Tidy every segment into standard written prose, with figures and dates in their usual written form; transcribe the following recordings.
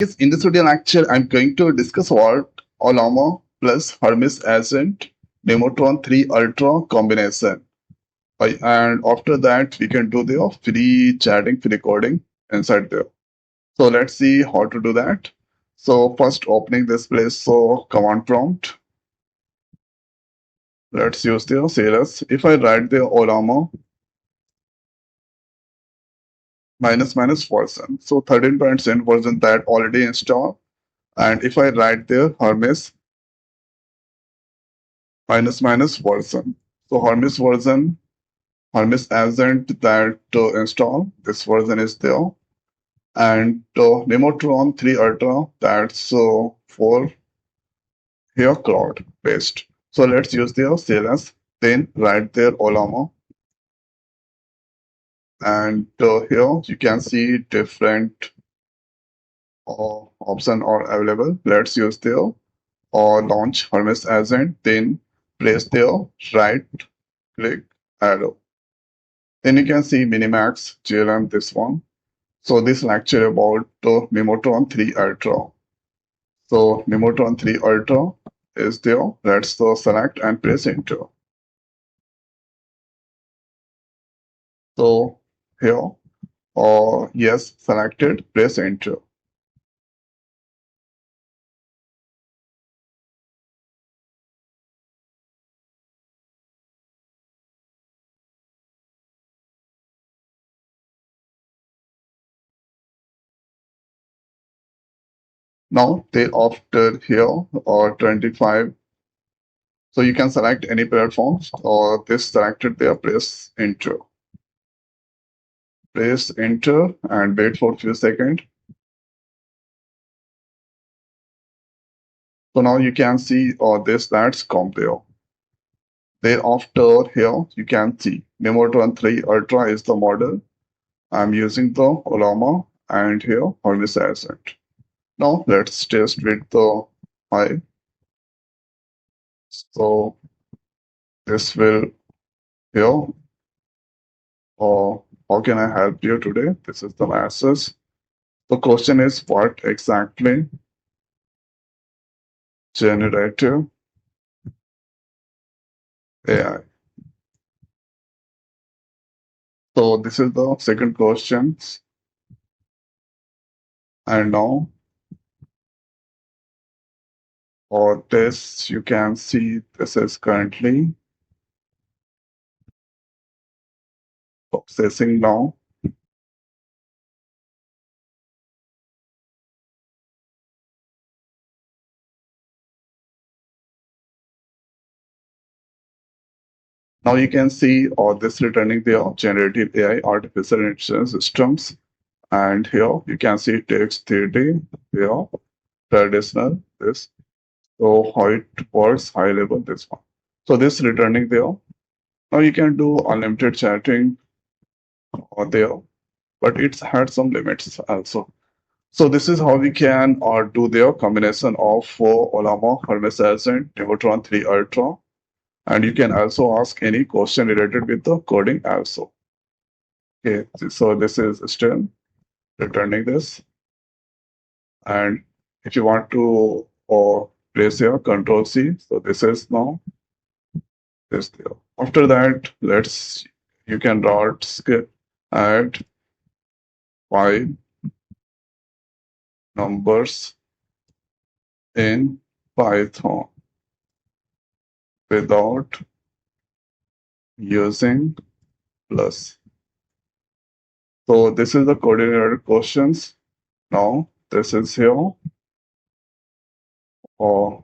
Yes, in this video lecture, I'm going to discuss what Ollama plus Hermes agent Nemotron 3 Ultra combination. And after that, we can do the free chatting, free coding inside there. So let's see how to do that. So first opening this place, so command prompt. Let's use the CLS. If I write the Ollama minus version, so 13.7 version that already installed. And if I write the Hermes minus version, so Hermes version, Hermes agent that install, this version is there. And Nemotron 3 Ultra, that's for here cloud based. So let's use the CLS, then write their Ollama. And here you can see different options are available. Let's use the launch Hermes agent, then press the right click arrow. Then you can see Minimax, GLM, this one. So this lecture about Nemotron 3 Ultra. So Nemotron 3 Ultra is there. Let's select and press enter. So here, yes, selected, press enter. Now they after here or 25. So you can select any platforms or this selected there, press enter. Press enter and wait for a few seconds. So now you can see this that's compare. Thereafter here you can see Nemotron 3 Ultra is the model. I'm using the Ollama and here Hermes agent. Now let's test with the high. So this will here. How can I help you today? This is the message. The question is what exactly? Generative AI. So this is the second question. And now for this, you can see this is currently processing now. Now you can see this returning the generative AI artificial intelligence systems. And here you can see text 3D here, traditional, this. So how it works, high level, this one. So this returning there. Now you can do unlimited chatting there, but it's had some limits also. So this is how we can do their combination of Ollama Hermes agent, Nemotron 3 Ultra. And you can also ask any question related with the coding also. Okay, so this is still returning this. And if you want to place your Control C, so this is now this there. After that, you can write script add 5 numbers in Python without using plus. So this is the coordinated questions. Now this is here.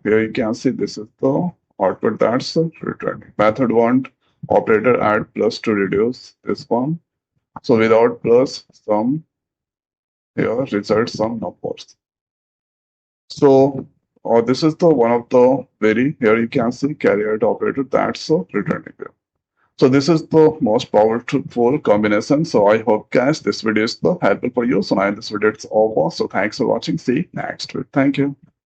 Here you can see this is the output that's returned. Method 1 operator add plus to reduce this one. So without plus sum here results some numbers. So this is the one of the very here you can see carry out operator that's returning there. So this is the most powerful combination. So I hope guys this video is helpful for you. So now this video is over. So thanks for watching. See you next week. Thank you.